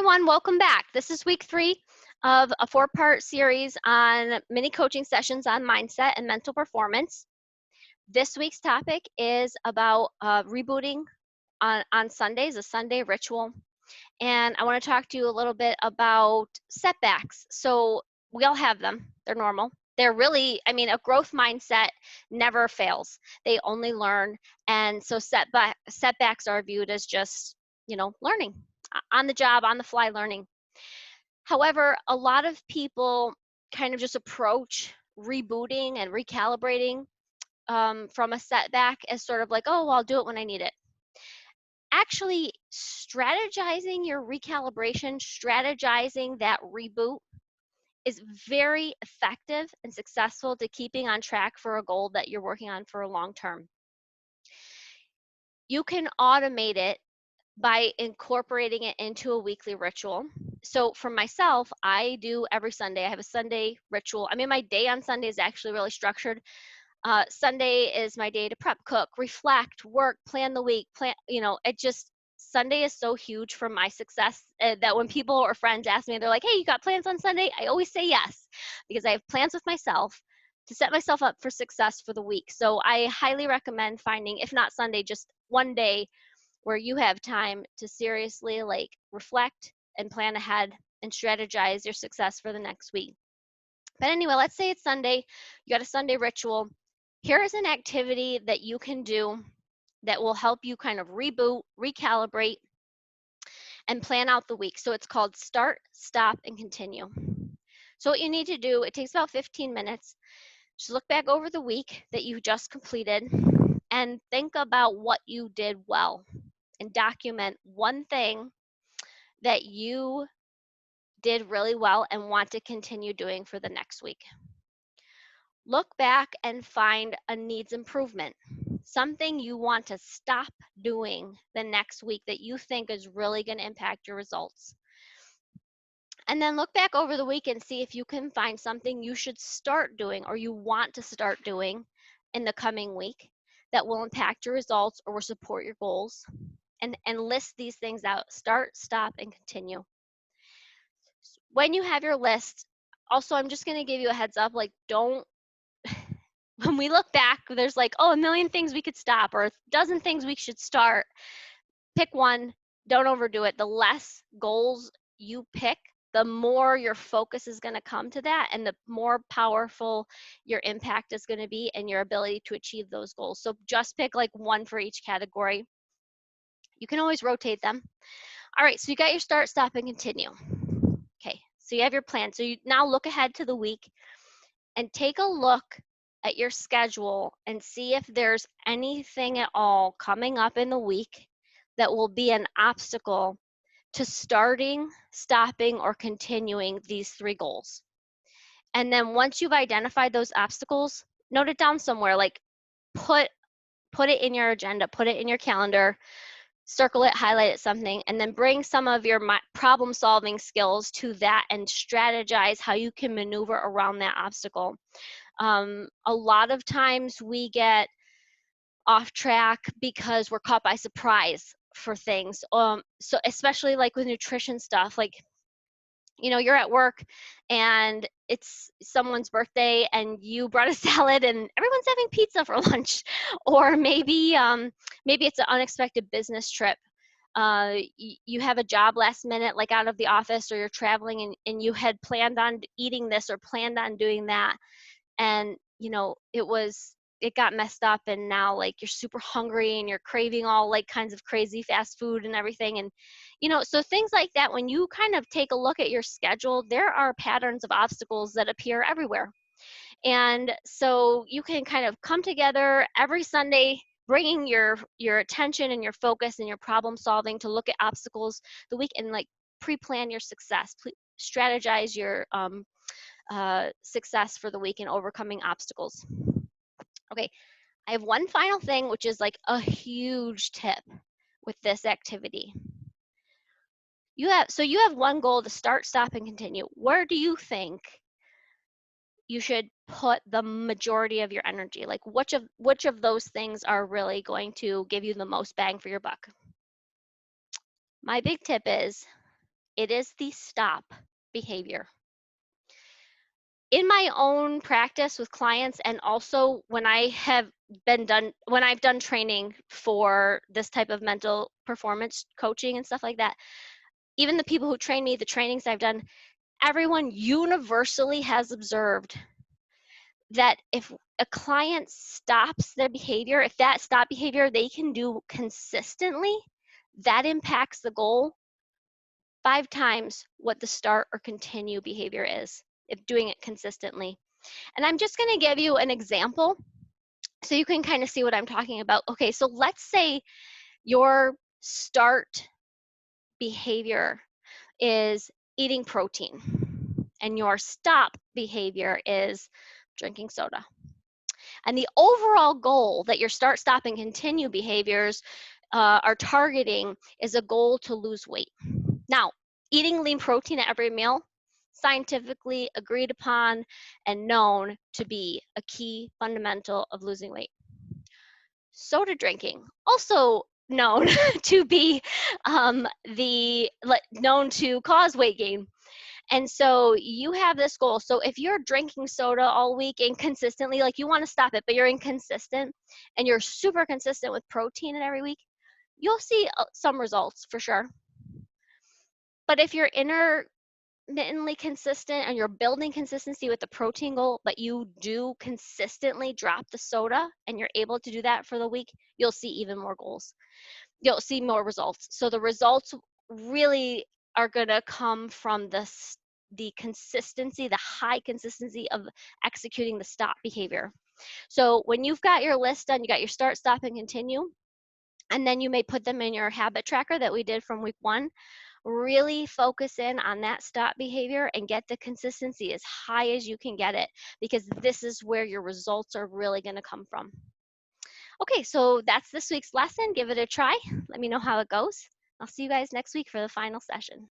everyone, welcome back. This is week 3 of a 4-part series on mini coaching sessions on mindset and mental performance. This week's topic is about rebooting on Sundays, a Sunday ritual. And I want to talk to you a little bit about setbacks. So we all have them. They're normal. They're really, a growth mindset never fails. They only learn. And so setbacks are viewed as just, learning, on the job, on the fly learning. However, a lot of people kind of just approach rebooting and recalibrating from a setback as sort of like, oh, well, I'll do it when I need it. Actually, strategizing your recalibration, strategizing that reboot is very effective and successful to keeping on track for a goal that you're working on for a long term. You can automate it by incorporating it into a weekly ritual. So for myself, I do every Sunday. I have a Sunday ritual. My day on Sunday is actually really structured. Sunday is my day to prep, cook, reflect, work, plan the week, Sunday is so huge for my success that when people or friends ask me, they're like, hey, you got plans on Sunday? I always say yes, because I have plans with myself to set myself up for success for the week. So I highly recommend finding, if not Sunday, just one day where you have time to seriously reflect and plan ahead and strategize your success for the next week. But anyway, let's say it's Sunday, you got a Sunday ritual. Here is an activity that you can do that will help you kind of reboot, recalibrate, and plan out the week. So it's called Start, Stop, and Continue. So what you need to do, it takes about 15 minutes. Just look back over the week that you just completed and think about what you did well and document one thing that you did really well and want to continue doing for the next week. Look back and find a needs improvement, something you want to stop doing the next week that you think is really going to impact your results. And then look back over the week and see if you can find something you should start doing or you want to start doing in the coming week that will impact your results or will support your goals. And list these things out. Start, stop, and continue. When you have your list, also, I'm just going to give you a heads up, don't, when we look back, there's a million things we could stop or a dozen things we should start. Pick one, don't overdo it. The less goals you pick, the more your focus is going to come to that and the more powerful your impact is going to be and your ability to achieve those goals. So just pick one for each category. You can always rotate them. All right, so you got your start, stop, and continue. Okay, so you have your plan. So you now look ahead to the week and take a look at your schedule and see if there's anything at all coming up in the week that will be an obstacle to starting, stopping, or continuing these 3 goals. And then once you've identified those obstacles, note it down somewhere, put it in your agenda, put it in your calendar, circle it, highlight it, something, and then bring some of your problem solving skills to that and strategize how you can maneuver around that obstacle. A lot of times we get off track because we're caught by surprise for things. So especially with nutrition stuff, you're at work and it's someone's birthday and you brought a salad and everyone's having pizza for lunch. Or maybe it's an unexpected business trip. You have a job last minute, out of the office, or you're traveling and you had planned on eating this or planned on doing that. And, it got messed up and now you're super hungry and you're craving all kinds of crazy fast food and everything. And, so things like that, when you kind of take a look at your schedule, there are patterns of obstacles that appear everywhere. And so you can kind of come together every Sunday, bringing your attention and your focus and your problem solving to look at obstacles the week and pre-plan your success, strategize your success for the week in overcoming obstacles. Okay, I have one final thing, which is a huge tip with this activity. You have one goal to start, stop, and continue. Where do you think you should put the majority of your energy? Which of those things are really going to give you the most bang for your buck? My big tip is It is the stop behavior. In my own practice with clients, and also when I've done training for this type of mental performance coaching and stuff like that, even the people who train me, the trainings I've done, everyone universally has observed that if a client stops their behavior, if that stop behavior they can do consistently, that impacts the goal 5 times what the start or continue behavior is, if doing it consistently. And I'm just going to give you an example so you can kind of see what I'm talking about. Okay, so let's say your start behavior is eating protein and your stop behavior is drinking soda. And the overall goal that your start, stop, and continue behaviors are targeting is a goal to lose weight. Now, eating lean protein at every meal, scientifically agreed upon and known to be a key fundamental of losing weight. Soda drinking, also known to be known to cause weight gain. And so you have this goal. So if you're drinking soda all week and consistently, like you want to stop it, but you're inconsistent and you're super consistent with protein in every week, you'll see some results for sure. But if you're intermittently consistent and you're building consistency with the protein goal, but you do consistently drop the soda and you're able to do that for the week, you'll see even more goals. You'll see more results. So the results really are going to come from the consistency, the high consistency of executing the stop behavior. So when you've got your list done, you got your start, stop, and continue, and then you may put them in your habit tracker that we did from week 1. Really focus in on that stop behavior and get the consistency as high as you can get it, because this is where your results are really going to come from. Okay, so that's this week's lesson. Give it a try. Let me know how it goes. I'll see you guys next week for the final session.